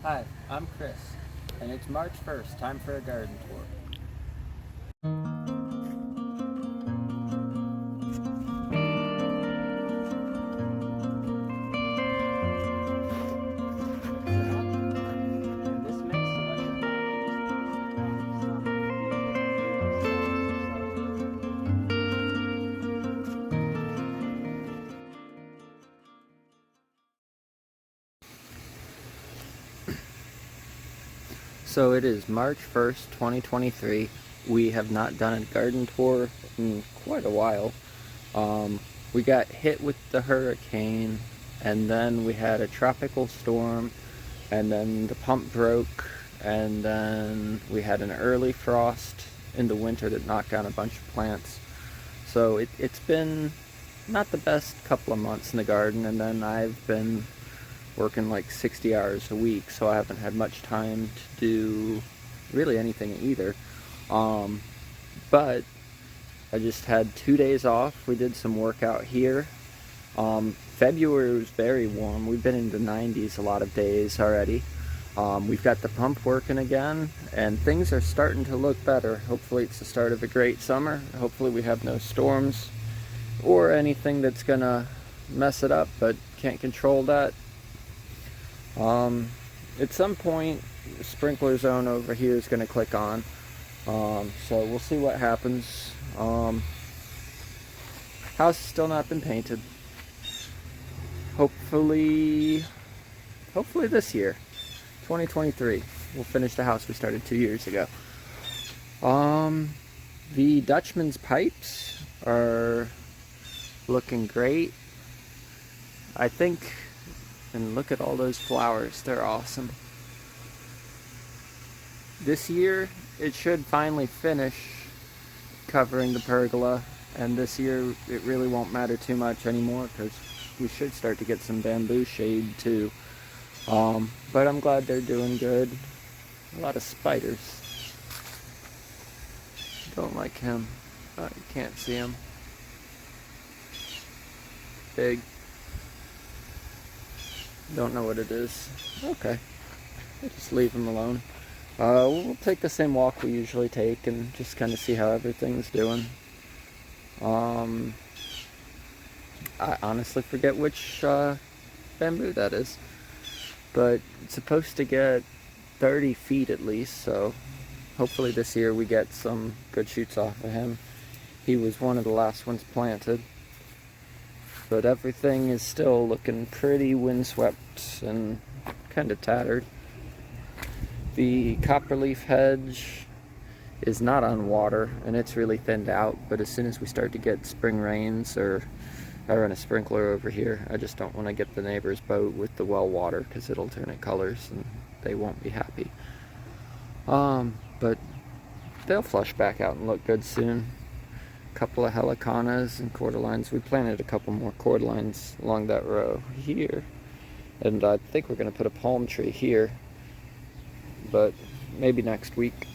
Hi, I'm Chris, and it's March 1st, time for a garden tour. So it is March 1st, 2023. We have not done a garden tour in quite a while. We got hit with the hurricane, and then we had a tropical storm, and then the pump broke, and then we had an early frost in the winter that knocked down a bunch of plants. So it's been not the best couple of months in the garden, and then I've been working like 60 hours a week, so I haven't had much time to do really anything either. But I just had 2 days off. We did some work out here. February was very warm. We've been in the 90s a lot of days already. We've got the pump working again, and things are starting to look better. Hopefully it's the start of a great summer. Hopefully we have no storms or anything that's gonna mess it up, but can't control that. At some point, the sprinkler zone over here is going to click on. So we'll see what happens. House has still not been painted. Hopefully this year, 2023, we'll finish the house we started 2 years ago. The Dutchman's pipes are looking great. I think. And look at all those flowers, they're awesome. This year, it should finally finish covering the pergola, and this year it really won't matter too much anymore because we should start to get some bamboo shade too. But I'm glad they're doing good. A lot of spiders. Don't like him. You can't see him. Big. Don't know what it is. Okay. We'll just leave him alone. We'll take the same walk we usually take and just kind of see how everything's doing. I honestly forget which bamboo that is. But it's supposed to get 30 feet at least, so hopefully this year we get some good shoots off of him. He was one of the last ones planted. But everything is still looking pretty windswept and kind of tattered. The copperleaf hedge is not on water, and it's really thinned out, but as soon as we start to get spring rains, or I run a sprinkler over here, I just don't want to get the neighbor's boat with the well water because it'll turn it colors and they won't be happy. But they'll flush back out and look good soon. Couple of helicanas and cordylines. We planted a couple more cordylines along that row here, and I think we're going to put a palm tree here, but maybe next week.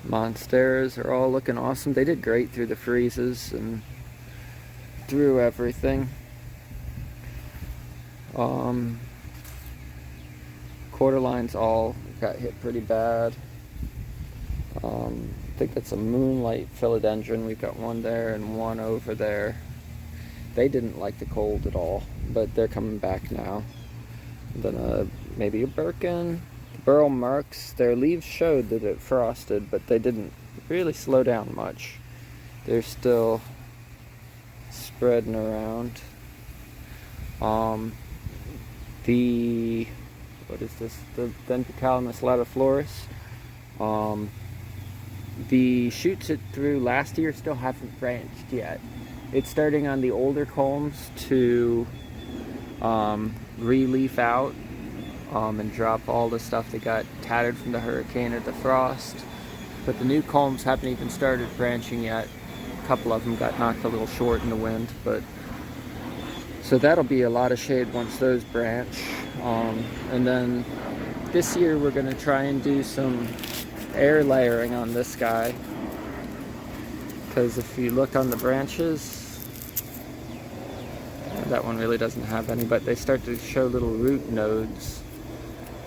Monsteras are all looking awesome. They did great through the freezes and through everything. Cordylines all got hit pretty bad. I think that's a moonlight philodendron. We've got one there and one over there. They didn't like the cold at all, but they're coming back now. Then maybe a Birkin. The Burl Marks, their leaves showed that it frosted, but they didn't really slow down much. They're still spreading around. What is this? The Dendrocalamus latiflorus. The shoots it threw last year still haven't branched yet. It's starting on the older culms to re-leaf out and drop all the stuff that got tattered from the hurricane or the frost. But the new culms haven't even started branching yet. A couple of them got knocked a little short in the wind, but so that'll be a lot of shade once those branch. And then this year we're going to try and do some air layering on this guy, because if you look on the branches, That one really doesn't have any, but they start to show little root nodes.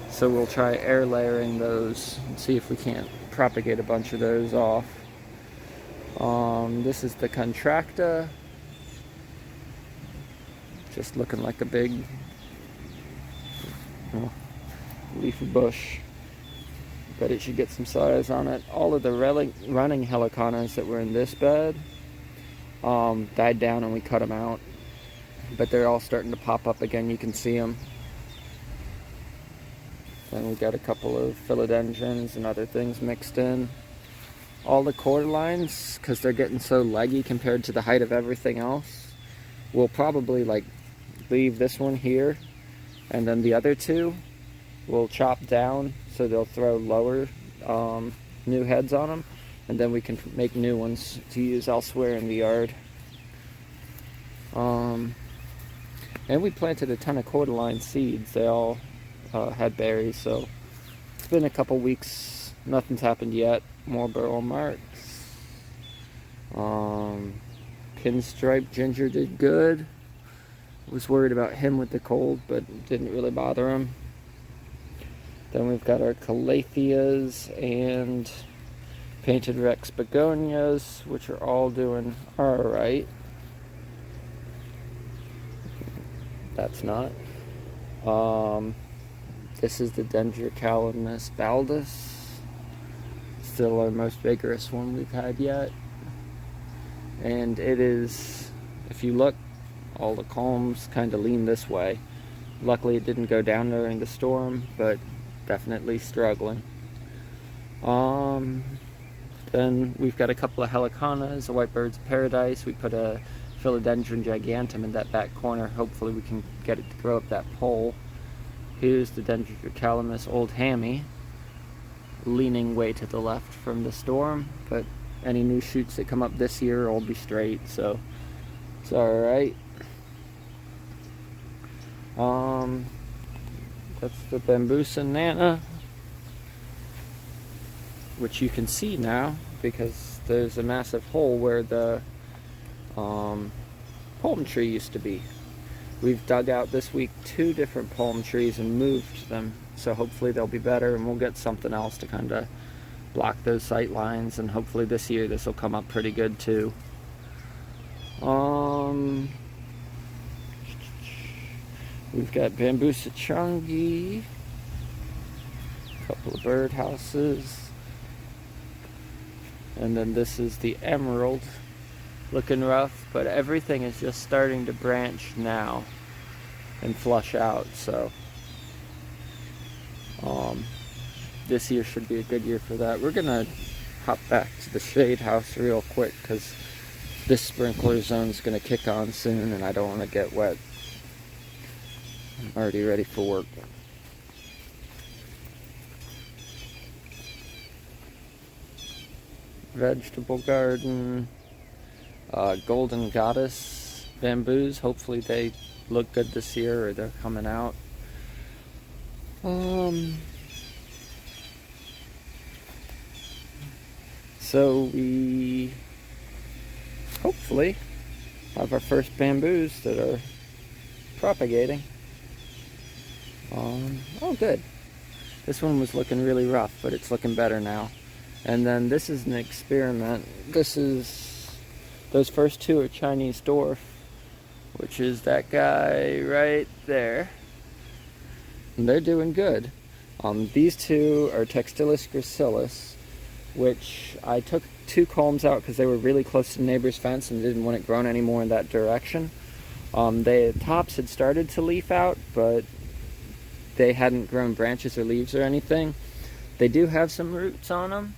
So we'll try air layering those and see if we can't propagate a bunch of those off. This is the Contracta. Just looking like a big leafy bush. But it should get some size on it. All of the running heliconas that were in this bed died down and we cut them out. But they're all starting to pop up again. You can see them. Then we got a couple of philodendrons and other things mixed in. All the cordylines, because they're getting so leggy compared to the height of everything else, we'll probably like leave this one here, and then the other two we'll chop down so they'll throw lower new heads on them, and then we can make new ones to use elsewhere in the yard. And we planted a ton of cordyline seeds. They all had berries, so it's been a couple weeks. Nothing's happened yet. More burrow marks. Pinstripe ginger did good. Was worried about him with the cold, but didn't really bother him. Then we've got our calatheas and painted Rex begonias, which are all doing alright. That's not. This is the Dendrocalamus baldus. Still our most vigorous one we've had yet. And it is, if you look, all the culms kind of lean this way. Luckily it didn't go down during the storm, but definitely struggling. Then we've got a couple of heliconas, a white bird's paradise. We put a philodendron giganteum in that back corner. Hopefully we can get it to grow up that pole. Here's the Dendrocalamus old hammy, leaning way to the left from the storm, but any new shoots that come up this year will be straight, so it's alright. That's the Bambusa nana, which you can see now because there's a massive hole where the palm tree used to be. We've dug out this week 2 different palm trees and moved them, so hopefully they'll be better and we'll get something else to kind of block those sight lines, and hopefully this year this will come up pretty good too. We've got Bambusa chungi, a couple of birdhouses, and then this is the emerald. Looking rough, but everything is just starting to branch now and flush out, so this year should be a good year for that. We're gonna hop back to the shade house real quick because this sprinkler zone's gonna kick on soon and I don't want to get wet. I'm already ready for work. Vegetable garden. Golden Goddess bamboos. Hopefully they look good this year or they're coming out. So we hopefully have our first bamboos that are propagating. Oh good. This one was looking really rough, but it's looking better now. And then this is an experiment. This is, those first 2 are Chinese dwarf, which is that guy right there. And they're doing good. These 2 are Textilis gracilis, which I took 2 culms out because they were really close to the neighbor's fence and didn't want it grown anymore in that direction. The tops had started to leaf out, but they hadn't grown branches or leaves or anything. They do have some roots on them.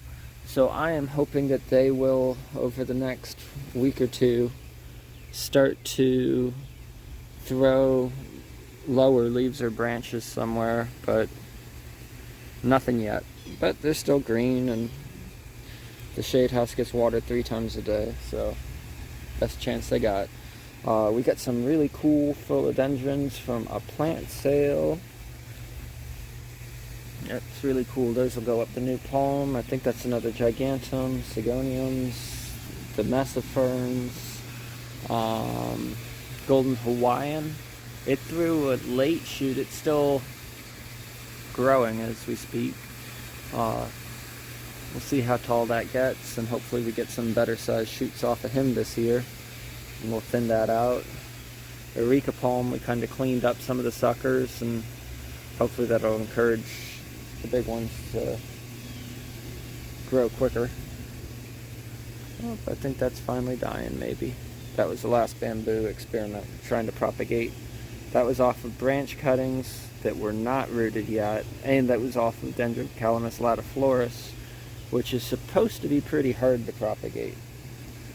So I am hoping that they will, over the next week or 2, start to throw lower leaves or branches somewhere, but nothing yet. But they're still green, and the shade house gets watered 3 times a day, so best chance they got. We got some really cool philodendrons from a plant sale. It's really cool. Those will go up the new palm. I think that's another gigantum, sigoniums, the messiferns, Golden Hawaiian. It threw a late shoot. It's still growing as we speak. We'll see how tall that gets, and hopefully we get some better sized shoots off of him this year. And we'll thin that out. Eureka palm, we kind of cleaned up some of the suckers, and hopefully that'll encourage the big ones to grow quicker. Oh, I think that's finally dying, maybe. That was the last bamboo experiment, trying to propagate. That was off of branch cuttings that were not rooted yet, and that was off of Dendrocalamus latiflorus, which is supposed to be pretty hard to propagate.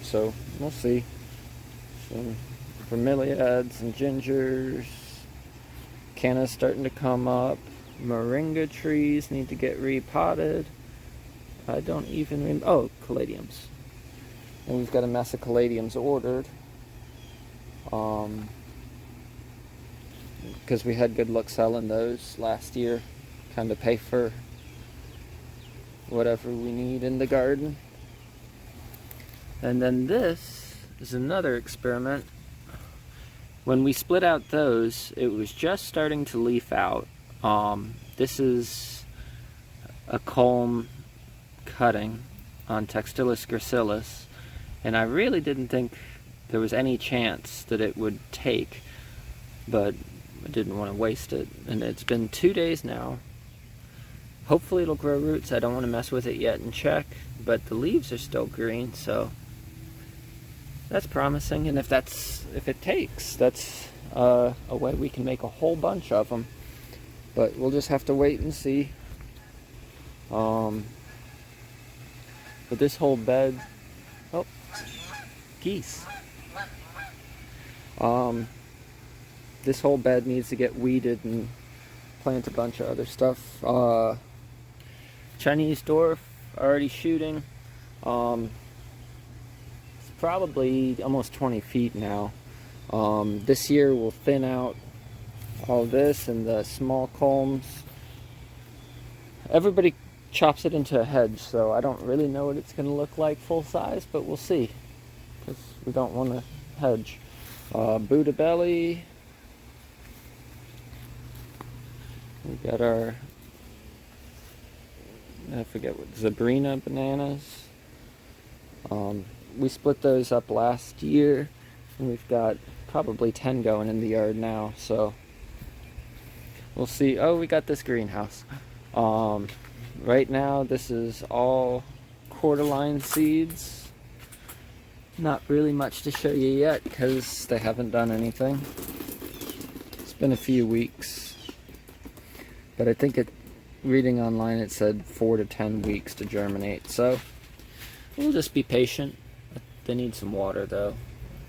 So, we'll see. Some bromeliads and gingers. Canna's starting to come up. Moringa trees need to get repotted. I don't even remember. Oh, caladiums. And we've got a mess of caladiums ordered. Because we had good luck selling those last year. Kind of pay for whatever we need in the garden. And then this is another experiment. When we split out those, it was just starting to leaf out. This is a culm cutting on Textilis gracilis, and I really didn't think there was any chance that it would take, but I didn't want to waste it. And it's been 2 days now. Hopefully it'll grow roots. I don't want to mess with it yet and check, but the leaves are still green, so that's promising. And if it takes, that's a way we can make a whole bunch of them. But we'll just have to wait and see. But this whole bed, oh, geese. This whole bed needs to get weeded and plant a bunch of other stuff. Chinese dwarf, already shooting. It's probably almost 20 feet now. This year we'll thin out all this and the small culms. Everybody chops it into a hedge, so I don't really know what it's going to look like full size, but we'll see, because we don't want to hedge. Buddha belly. We got our, I forget what, Zabrina bananas. We split those up last year, and we've got probably 10 going in the yard now, so we'll see. Oh, we got this greenhouse. Right now, this is all cordyline seeds. Not really much to show you yet, because they haven't done anything. It's been a few weeks. But I think reading online it said 4 to 10 weeks to germinate, so we'll just be patient. They need some water though.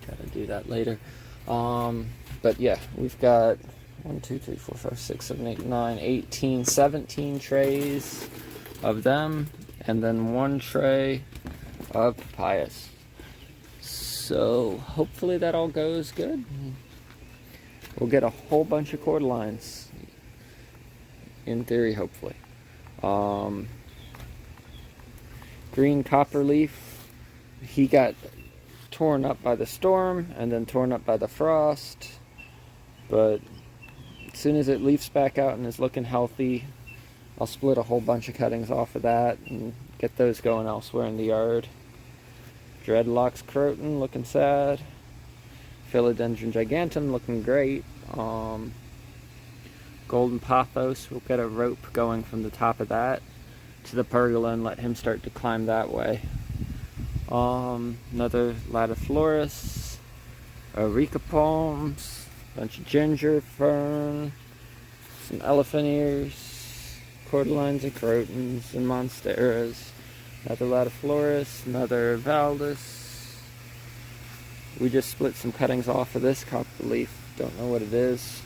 Gotta do that later. But yeah, we've got 1, 2, 3, 4, 5, 6, 7, 8, 9, 18, 17 trays of them, and then 1 tray of papayas. So hopefully that all goes good. We'll get a whole bunch of cordylines. In theory, hopefully. Green copperleaf, he got torn up by the storm and then torn up by the frost, but as soon as it leaves back out and is looking healthy, I'll split a whole bunch of cuttings off of that and get those going elsewhere in the yard. Dreadlocks croton looking sad. Philodendron giganteum looking great. Golden pothos, we'll get a rope going from the top of that to the pergola and let him start to climb that way. Another latiflorus, Eureka palms, bunch of ginger fern, some elephant ears, cordylines and crotons and monsteras, another latiflorus, another valdis. We just split some cuttings off of this copperleaf, don't know what it is.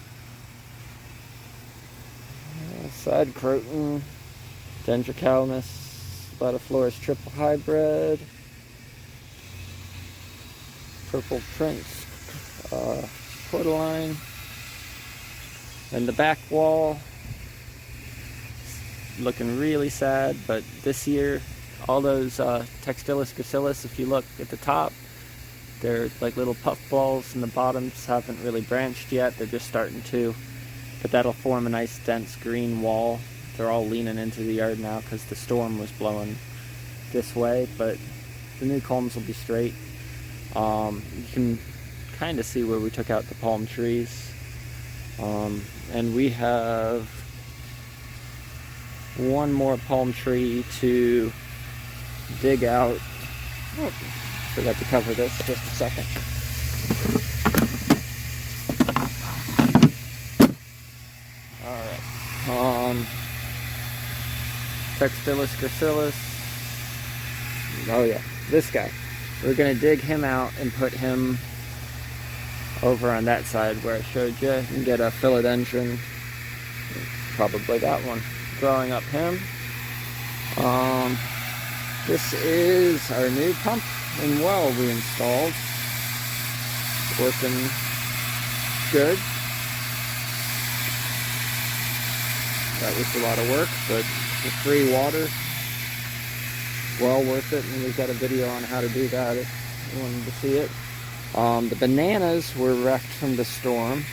Side croton, Dendrocalamus latiflorus triple hybrid, purple prince, cordyline, and the back wall looking really sad. But this year, all those Textilis gracilis, if you look at the top, They're like little puff balls, and the bottoms haven't really branched yet. They're just starting to. But that'll form a nice dense green wall. They're all leaning into the yard now because the storm was blowing this way, but the new culms will be straight. You can kind of see where we took out the palm trees. And we have one more palm tree to dig out. Oh, forgot to cover this, just a second. Alright. Textilis gracilis. Oh yeah, this guy. We're gonna dig him out and put him over on that side where I showed you. You can get a philodendron, probably that one, growing up him. This is our new pump and well we installed. Working good. That was a lot of work, but for free water, well worth it, and we've got a video on how to do that if you wanted to see it. The bananas were wrecked from the storm,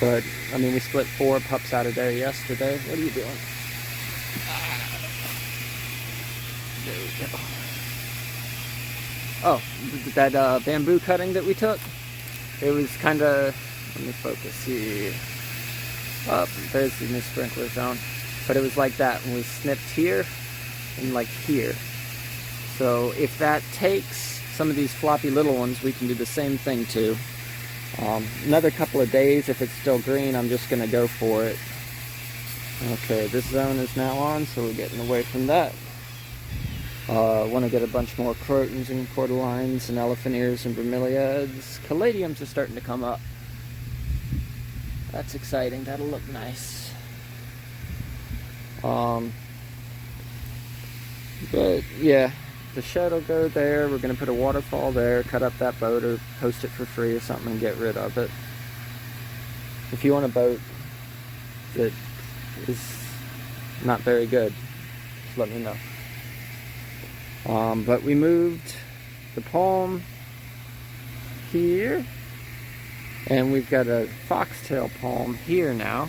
but I mean, we split 4 pups out of there yesterday. What are you doing? There we go. Oh, that bamboo cutting that we took, it was kind of, let me focus here. Oh, there's the new sprinkler zone. But it was like that, and we snipped here and like here. So if that takes some of these floppy little ones, we can do the same thing too. Another couple of days, if it's still green, I'm just going to go for it. Okay, this zone is now on, so we're getting away from that. I want to get a bunch more crotons and cordylines and elephant ears and bromeliads. Caladiums are starting to come up. That's exciting. That'll look nice. But yeah, the shed will go there. We're going to put a waterfall there, cut up that boat or post it for free or something and get rid of it. If you want a boat that is not very good, just let me know. But we moved the palm here, and we've got a foxtail palm here now.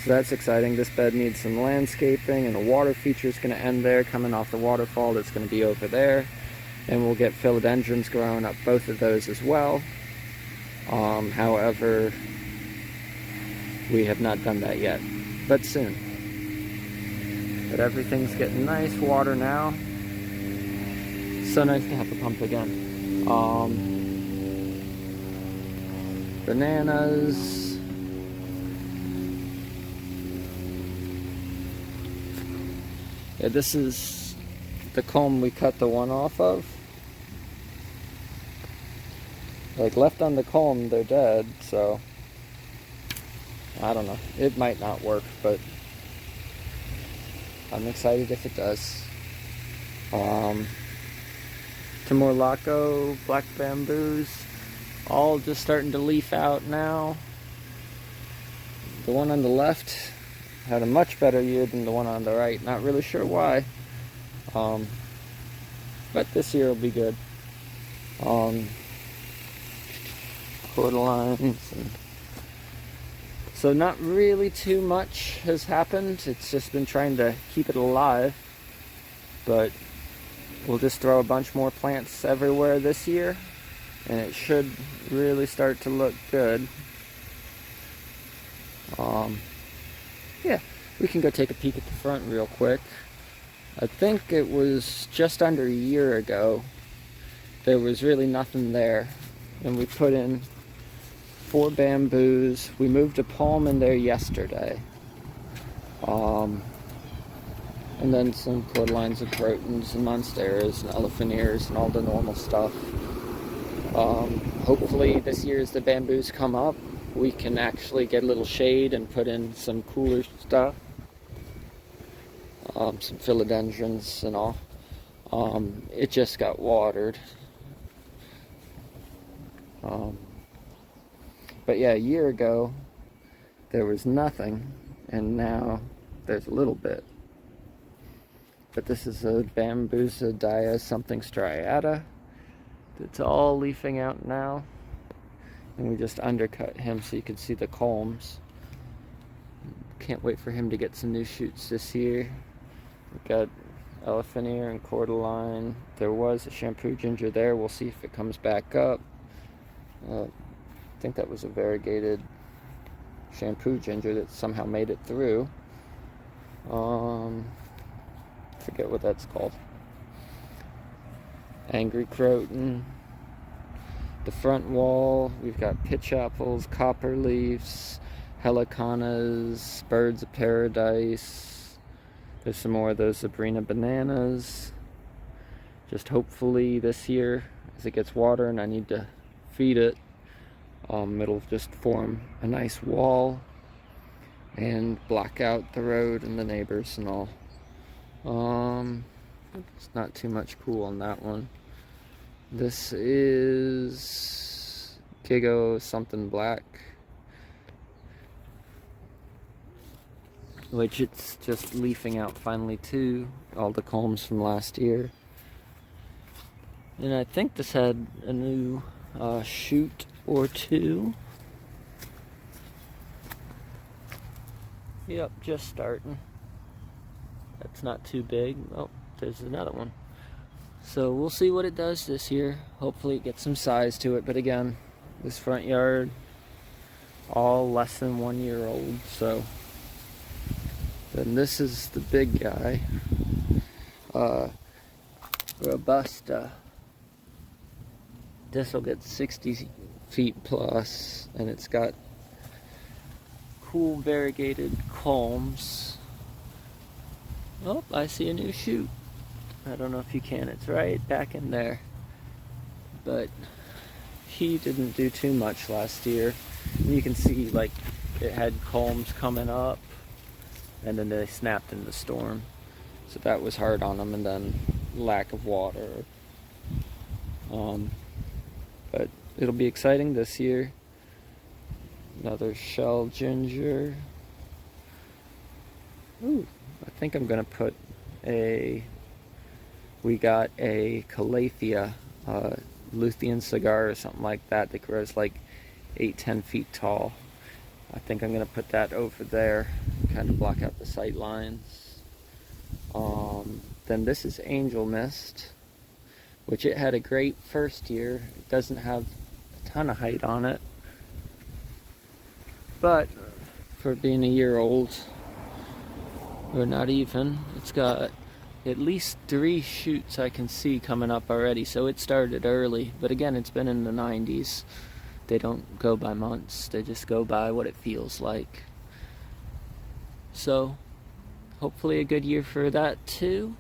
So that's exciting. This bed needs some landscaping, and a water feature is going to end there, coming off the waterfall that's going to be over there. And we'll get philodendrons growing up both of those as well. However, we have not done that yet, but soon. But everything's getting nice water now. So nice to have a pump again. Bananas. Yeah, this is the culm we cut the one off of. Like, left on the culm, they're dead, so I don't know. It might not work, but I'm excited if it does. Timor-Laco, black bamboos, all just starting to leaf out now. The one on the left had a much better year than the one on the right. Not really sure why. But this year will be good. Cordylines. And so not really too much has happened. It's just been trying to keep it alive. But we'll just throw a bunch more plants everywhere this year, and it should really start to look good. Yeah, we can go take a peek at the front real quick. I think it was just under a year ago. There was really nothing there, and we put in 4 bamboos. We moved a palm in there yesterday. And then some cordylines and crotons and monsteras and elephant ears and all the normal stuff. Hopefully this year as the bamboos come up, we can actually get a little shade and put in some cooler stuff. Some philodendrons and all. It just got watered. But yeah, a year ago there was nothing, and now there's a little bit. But this is a Bambusa dia something striata. It's all leafing out now. And we just undercut him so you can see the culms. Can't wait for him to get some new shoots this year. We've got elephant ear and cordyline. There was a shampoo ginger there. We'll see if it comes back up. I think that was a variegated shampoo ginger that somehow made it through. Forget what that's called. Angry Croton. The front wall, we've got pitch apples, copper leaves, helicanas, birds of paradise. There's some more of those Sabrina bananas. Just hopefully this year, as it gets water and I need to feed it, it'll just form a nice wall and block out the road and the neighbors and all. It's not too much cool on that one. This is Gigo something black, which it's just leafing out finally too, all the culms from last year. And I think this had a new shoot or two. Yep, just starting. That's not too big. Oh, there's another one. So we'll see what it does this year. Hopefully it gets some size to it. But again, this front yard, all less than 1 year old. So then this is the big guy, Robusta. This will get 60 feet plus, and it's got cool variegated culms. Oh, I see a new shoot. I don't know if you can, it's right back in there. But he didn't do too much last year. And you can see like it had culms coming up and then they snapped in the storm. So that was hard on them, and then lack of water. But it'll be exciting this year. Another shell ginger. Ooh, I think I'm gonna put we got a Calathea, Luthean cigar or something like that grows like 8-10 feet tall. I think I'm gonna put that over there, kind of block out the sight lines. Then this is Angel Mist, which it had a great first year. It doesn't have a ton of height on it, but for being a year old, or not even, it's got at least 3 shoots I can see coming up already. So it started early, but again, it's been in the 90s. They don't go by months, they just go by what it feels like. So hopefully a good year for that too.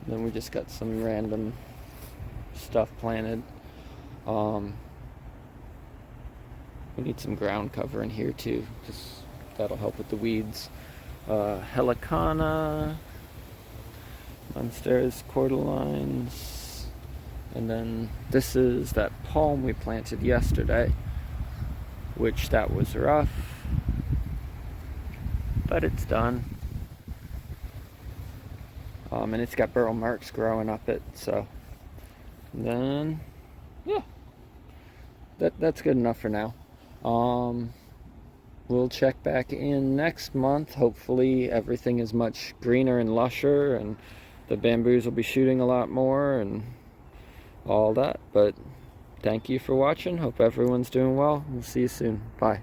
Then we just got some random stuff planted. We need some ground cover in here too, because that'll help with the weeds. Helicana, Monsters, Cordylines, and then this is that palm we planted yesterday, which that was rough, but it's done. And it's got burl marks growing up it, so then yeah, that's good enough for now. We'll check back in next month. Hopefully everything is much greener and lusher, and the bamboos will be shooting a lot more and all that. But thank you for watching. Hope everyone's doing well. We'll see you soon. Bye.